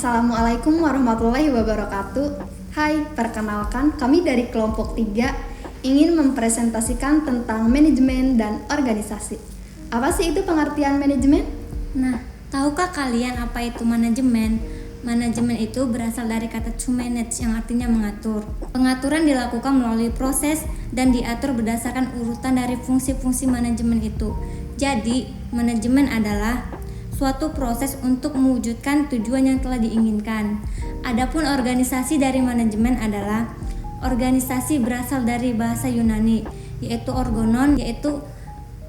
Assalamualaikum warahmatullahi wabarakatuh. Hai, perkenalkan kami dari kelompok 3 ingin mempresentasikan tentang manajemen dan organisasi. Apa sih itu pengertian manajemen? Nah, tahukah kalian apa itu manajemen? Manajemen itu berasal dari kata to manage yang artinya mengatur. Pengaturan dilakukan melalui proses dan diatur berdasarkan urutan dari fungsi-fungsi manajemen itu. Jadi, manajemen adalah suatu proses untuk mewujudkan tujuan yang telah diinginkan. Adapun organisasi dari manajemen adalah organisasi berasal dari bahasa Yunani, yaitu organon, yaitu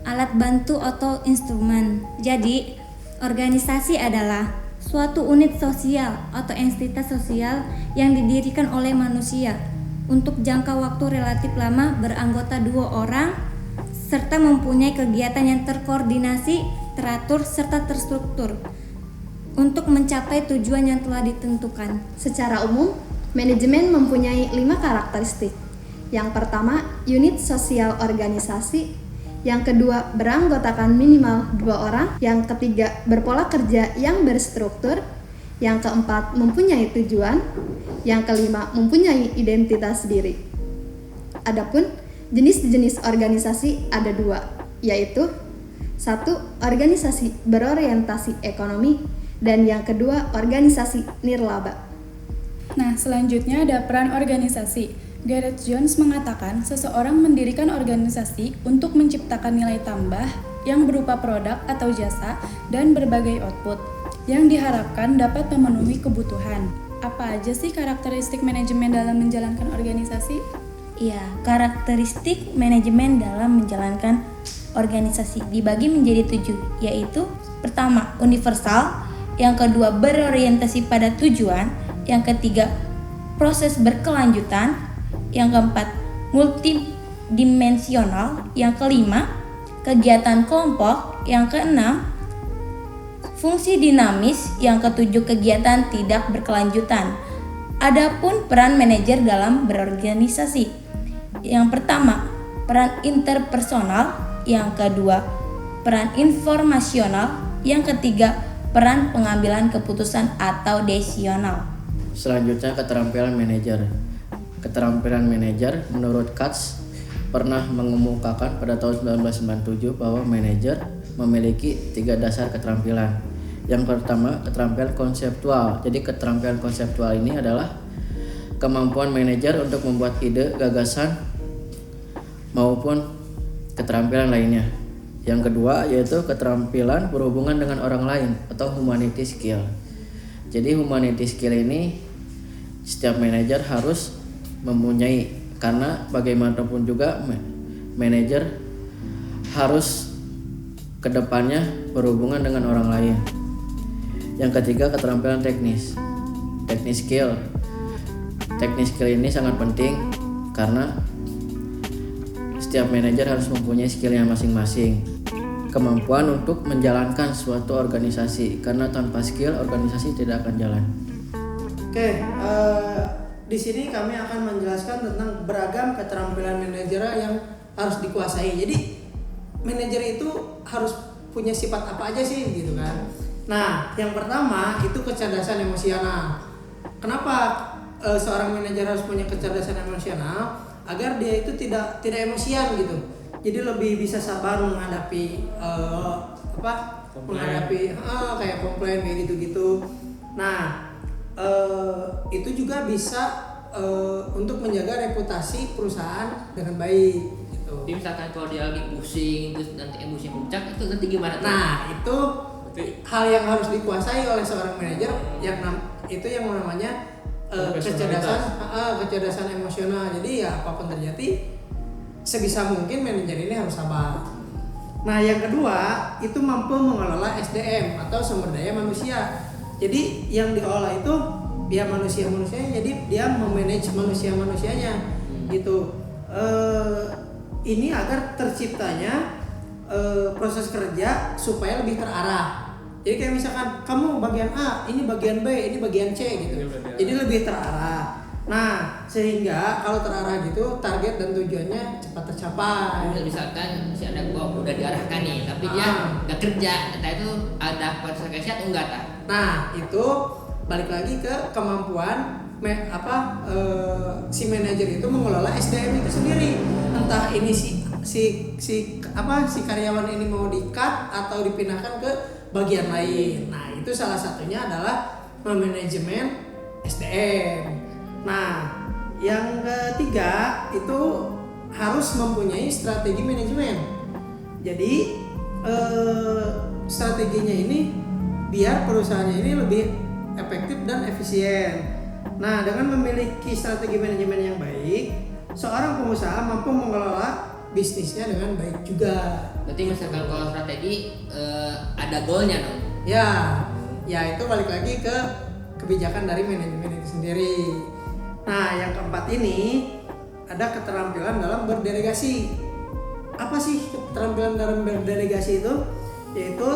alat bantu atau instrumen. Jadi, organisasi adalah suatu unit sosial atau entitas sosial yang didirikan oleh manusia untuk jangka waktu relatif lama, beranggota 2 orang, serta mempunyai kegiatan yang terkoordinasi, teratur, serta terstruktur untuk mencapai tujuan yang telah ditentukan. Secara umum, manajemen mempunyai 5 karakteristik. Yang pertama, unit sosial organisasi. Yang kedua, beranggotakan minimal 2 orang. Yang ketiga, berpola kerja yang berstruktur. Yang keempat, mempunyai tujuan. Yang kelima, mempunyai identitas diri. Adapun jenis-jenis organisasi ada 2, yaitu 1. Organisasi berorientasi ekonomi, dan yang kedua, organisasi nirlaba. Nah, selanjutnya ada peran organisasi. Gareth Jones mengatakan seseorang mendirikan organisasi untuk menciptakan nilai tambah yang berupa produk atau jasa dan berbagai output yang diharapkan dapat memenuhi kebutuhan. Apa aja sih karakteristik manajemen dalam menjalankan organisasi? Ya, karakteristik manajemen dalam menjalankan organisasi dibagi menjadi 7, yaitu pertama, universal, yang kedua, berorientasi pada tujuan, yang ketiga, proses berkelanjutan, yang keempat, multidimensional, yang kelima, kegiatan kelompok, yang keenam, fungsi dinamis, yang ketujuh, kegiatan tidak berkelanjutan. Adapun peran manajer dalam berorganisasi. Yang pertama, peran interpersonal, yang kedua, peran informasional, yang ketiga, peran pengambilan keputusan atau decisional. Selanjutnya, keterampilan manajer. Keterampilan manajer menurut Katz pernah mengemukakan pada tahun 1997 bahwa manajer memiliki 3 dasar keterampilan. Yang pertama, keterampilan konseptual. Jadi keterampilan konseptual ini adalah kemampuan manajer untuk membuat ide, gagasan maupun keterampilan lainnya. Yang kedua yaitu keterampilan berhubungan dengan orang lain atau humanity skill. Jadi humanity skill ini setiap manajer harus mempunyai, karena bagaimanapun juga manajer harus kedepannya berhubungan dengan orang lain. Yang ketiga, keterampilan teknis. Teknis skill. Teknis skill ini sangat penting karena setiap manajer harus mempunyai skillnya masing-masing. Kemampuan untuk menjalankan suatu organisasi, karena tanpa skill organisasi tidak akan jalan. Oke, di sini kami akan menjelaskan tentang beragam keterampilan manajer yang harus dikuasai. Jadi manajer itu harus punya sifat apa aja sih gitu kan. Nah, yang pertama itu kecerdasan emosional. Kenapa seorang manajer harus punya kecerdasan emosional? Agar dia itu tidak emosian gitu. Jadi lebih bisa sabar menghadapi kayak komplain kayak gitu-gitu. Nah, itu juga bisa untuk menjaga reputasi perusahaan dengan baik gitu. Jadi misalkan kalau dia lagi pusing terus nanti emosi puncak, itu nanti gimana tuh? Nah, itu hal yang harus dikuasai oleh seorang manajer yang namanya kecerdasan emosional. Jadi ya apapun terjadi sebisa mungkin manajer ini harus sabar. Nah, yang kedua itu mampu mengelola SDM atau sumber daya manusia. Jadi yang diolah itu ya manusia-manusianya, jadi dia memanage manusia-manusianya gitu. Ini agar terciptanya proses kerja supaya lebih terarah. Jadi kayak misalkan kamu bagian A, ini bagian B, ini bagian C gitu. Jadi lebih terarah. Nah, sehingga kalau terarah gitu, target dan tujuannya cepat tercapai. Misalkan masih ada gua udah diarahkan nih, tapi dia nggak kerja, entah itu ada proses kerja atau enggak tak? Nah, itu balik lagi ke kemampuan si manajer itu mengelola SDM itu sendiri. Entah ini si karyawan ini mau di-cut atau dipindahkan ke bagian lain. Nah, itu salah satunya adalah manajemen SDM. Nah, yang ketiga itu harus mempunyai strategi manajemen. Jadi strateginya ini biar perusahaannya ini lebih efektif dan efisien. Nah, dengan memiliki strategi manajemen yang baik, seorang pengusaha mampu mengelola bisnisnya dengan baik juga. Berarti misalkan kalau strategi ada goalnya dong. Ya itu balik lagi ke kebijakan dari manajemen itu sendiri. Nah, yang keempat ini ada keterampilan dalam berdelegasi. Apa sih keterampilan dalam berdelegasi itu? Yaitu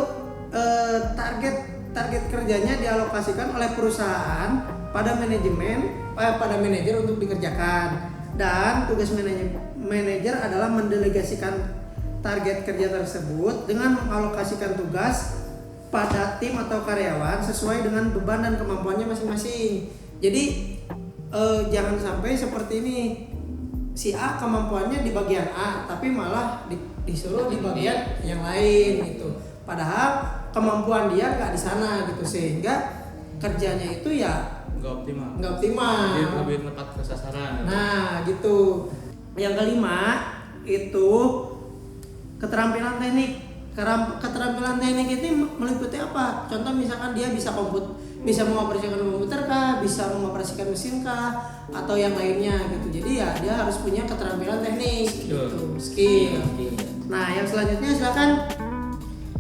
target kerjanya dialokasikan oleh perusahaan pada manajer untuk dikerjakan, dan tugas manajer adalah mendelegasikan target kerja tersebut dengan mengalokasikan tugas pada tim atau karyawan sesuai dengan beban dan kemampuannya masing-masing. Jadi jangan sampai seperti ini, si A kemampuannya di bagian A tapi malah disuruh di bagian yang lain gitu. Padahal kemampuan dia nggak di sana gitu, sehingga kerjanya itu ya nggak optimal. Lebih tepat ke sasaran. Nah gitu. Yang kelima itu keterampilan teknik. Keterampilan teknik itu meliputi apa? Contoh misalkan dia bisa mengoperasikan komputer kah, bisa mengoperasikan mesin kah, atau yang lainnya gitu. Jadi ya dia harus punya keterampilan teknik gitu, skill. Nah, yang selanjutnya silakan.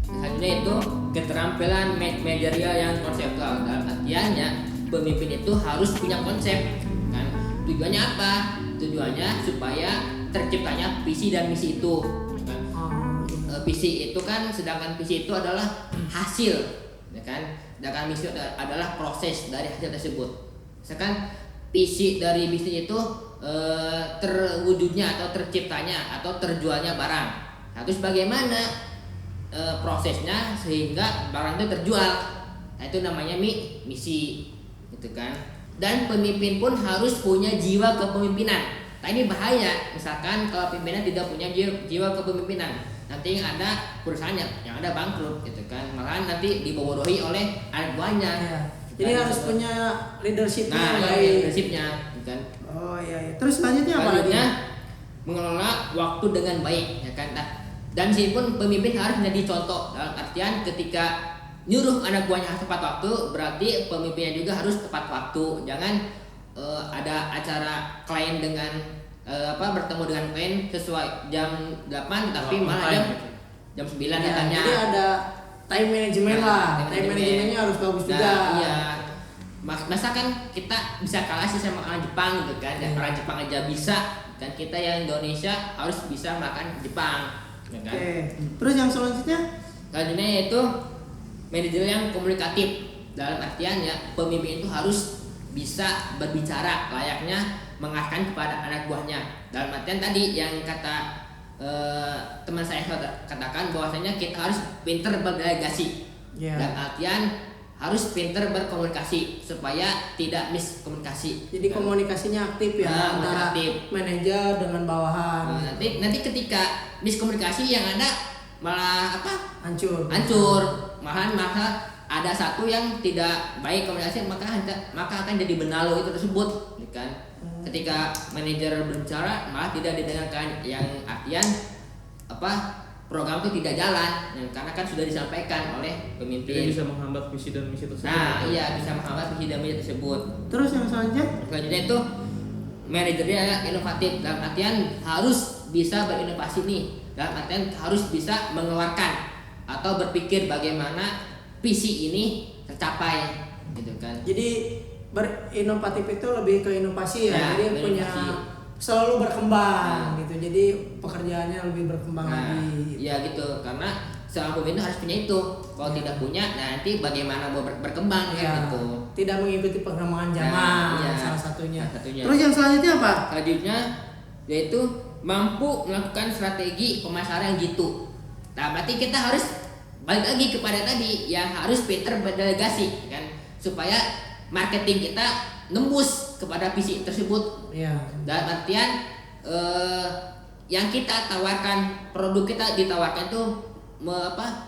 Selanjutnya itu keterampilan manajerial yang konseptual. Dalam artiannya pemimpin itu harus punya konsep kan. Tujuannya apa? Tujuannya supaya terciptanya visi dan misi itu kan. Visi itu kan, sedangkan visi itu adalah hasil ya kan. Sedangkan misi adalah proses dari hasil tersebut. Misalkan visi dari bisnis itu terwujudnya atau terciptanya atau terjualnya barang. Nah, terus bagaimana prosesnya sehingga barang itu terjual? Nah, itu namanya misi gitu kan. Dan pemimpin pun harus punya jiwa kepemimpinan. Nah, ini bahaya misalkan kalau pimpinan tidak punya jiwa kepemimpinan, nanti yang ada perusahaan yang ada bangkrut gitu kan, malahan nanti dibodohi oleh anak buahnya. Jadi harus punya leadershipnya. Nah, leadershipnya kan. Oh iya. Terus selanjutnya apa lagi? Mengelola waktu dengan baik ya kan. Nah, dan meskipun pemimpin harus menjadi contoh, dalam artian ketika nyuruh anak buahnya tepat waktu, berarti pemimpinnya juga harus tepat waktu. Jangan ada acara klien dengan bertemu dengan klien sesuai jam 8 tapi malah jam 9 datangnya. Jadi ada time management lah. Time manajemennya harus bagus juga. Iya. Masa kan kita bisa kalah sih sama orang Jepang gitu kan. Dan orang Jepang aja bisa, kan kita yang Indonesia harus bisa makan Jepang. Ya kan? Oke. Terus yang selanjutnya? Selanjutnya yaitu manajer yang komunikatif. Dalam artian ya pemimpin itu harus bisa berbicara layaknya mengarahkan kepada anak buahnya. Dalam artian tadi yang kata teman saya katakan bahwasanya kita harus pintar berdelegasi. Dalam artian harus pintar berkomunikasi supaya tidak miskomunikasi. Jadi komunikasinya aktif ya antara manajer dengan bawahan. Nanti ketika miskomunikasi yang ada malah hancur. Malah ada satu yang tidak baik komunikasi, maka akan jadi benalu itu tersebut kan. Ketika manajer berbicara malah tidak didengarkan, yang artian program itu tidak jalan karena kan sudah disampaikan oleh pemimpin. Jadi bisa menghambat visi dan misi tersebut. Nah, iya bisa menghambat visi dan misi tersebut. Terus yang selanjutnya? Selanjutnya itu manajernya inovatif, dalam artian harus bisa berinovasi nih. Dalam artian harus bisa mengeluarkan atau berpikir bagaimana visi ini tercapai gitu kan. Jadi berinovatif itu lebih ke inovasi ya. Jadi punya selalu berkembang gitu. Jadi pekerjaannya lebih berkembang lagi. Iya gitu, karena seorang pemimpin harus punya itu. Kalau tidak punya, nanti bagaimana mau berkembang gitu. Tidak mengikuti perkembangan zaman salah satunya. Terus yang selanjutnya apa? Selanjutnya yaitu mampu melakukan strategi pemasaran gitu. Nah, berarti kita harus balik lagi kepada tadi yang harus pintar berdelegasi kan, supaya marketing kita nembus kepada visi tersebut. Iya. Dalam artian yang kita tawarkan, produk kita ditawarkan itu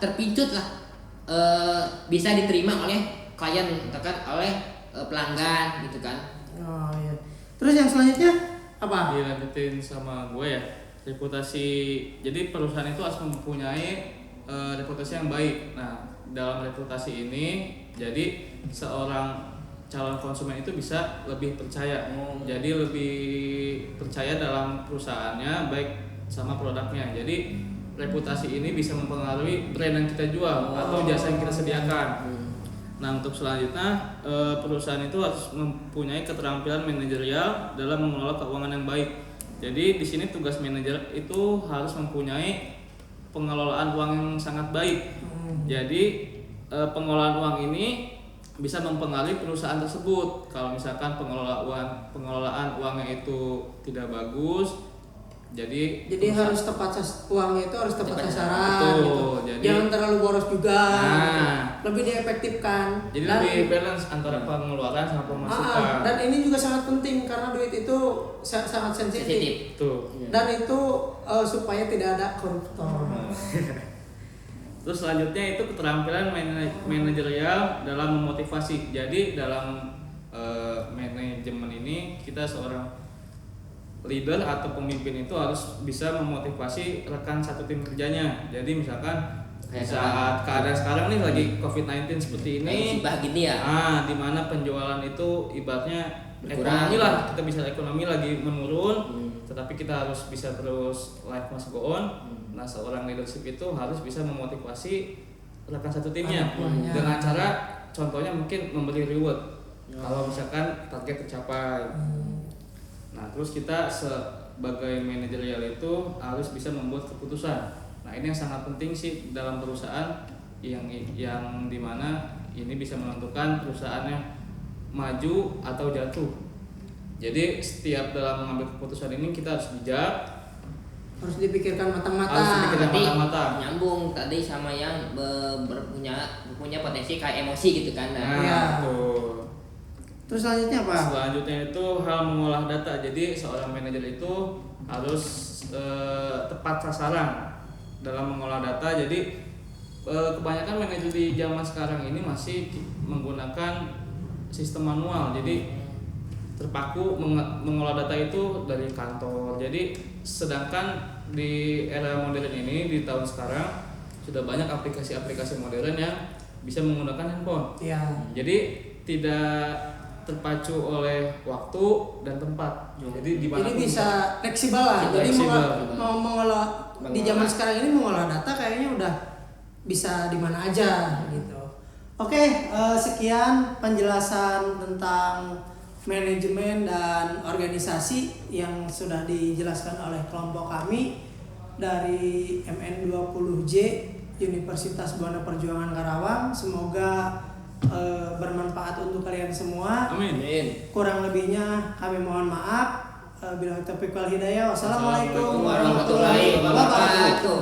terpincut lah, bisa diterima oleh klien, misalkan oleh pelanggan gitu kan. Oh iya. Terus yang selanjutnya apa? Dilanjutin sama gue ya, reputasi. Jadi perusahaan itu harus mempunyai reputasi yang baik. Nah, dalam reputasi ini jadi seorang calon konsumen itu bisa lebih percaya. Jadi lebih percaya dalam perusahaannya, baik sama produknya. Jadi reputasi ini bisa mempengaruhi brand yang kita jual atau jasa yang kita sediakan. Nah, untuk selanjutnya perusahaan itu harus mempunyai keterampilan manajerial dalam mengelola keuangan yang baik. Jadi di sini tugas manajer itu harus mempunyai pengelolaan uang yang sangat baik. Jadi pengelolaan uang ini bisa mempengaruhi perusahaan tersebut. Kalau misalkan pengelolaan uangnya itu tidak bagus, jadi harus uangnya itu harus tepat sasaran. Betul, gitu. jadi Jangan terlalu boros juga. Nah. Lebih diefektifkan. Jadi lebih balance antara pengeluaran sama pemasukan. Dan ini juga sangat penting karena duit itu sangat sensitif. Tuh. Dan itu supaya tidak ada koruptor. Terus selanjutnya itu keterampilan manajerial dalam memotivasi. Jadi dalam manajemen ini kita seorang leader atau pemimpin itu harus bisa memotivasi rekan satu tim kerjanya. Jadi misalkan saat keadaan sekarang nih lagi COVID-19 seperti ini, Gini ya. di mana penjualan itu ibaratnya Berkurang. ekonomi lah, kita bisa ekonomi lagi menurun, tetapi kita harus bisa terus life must go on. Nah, seorang leadership itu harus bisa memotivasi rekan satu timnya dengan cara, contohnya mungkin memberi reward kalau misalkan target tercapai. Nah, terus kita sebagai manajerial itu harus bisa membuat keputusan. Nah, ini yang sangat penting sih dalam perusahaan yang dimana ini bisa menentukan perusahaannya maju atau jatuh. Jadi setiap dalam mengambil keputusan ini kita harus bijak, Harus dipikirkan matang-matang. Berarti nyambung tadi sama yang punya potensi kayak emosi gitu kan. Iya. betul. Terus selanjutnya apa? Selanjutnya itu hal mengolah data. Jadi seorang manajer itu harus tepat sasaran dalam mengolah data. Jadi kebanyakan manajer di zaman sekarang ini masih menggunakan sistem manual. Jadi terpaku mengolah data itu dari kantor. Jadi sedangkan di era modern ini, di tahun sekarang sudah banyak aplikasi-aplikasi modern yang bisa menggunakan handphone. Iya. Jadi tidak terpacu oleh waktu dan tempat. Jadi Jadi bisa fleksibel lah. Jadi mau mengolah di zaman sekarang ini mengolah data kayaknya udah bisa di mana aja gitu. Oke, sekian penjelasan tentang manajemen dan organisasi yang sudah dijelaskan oleh kelompok kami dari MN20J Universitas Buana Perjuangan Karawang. Semoga bermanfaat untuk kalian semua. Amin. Kurang lebihnya kami mohon maaf. Billahi taufiq wal hidayah. Wassalamualaikum Warahmatullahi wabarakatuh.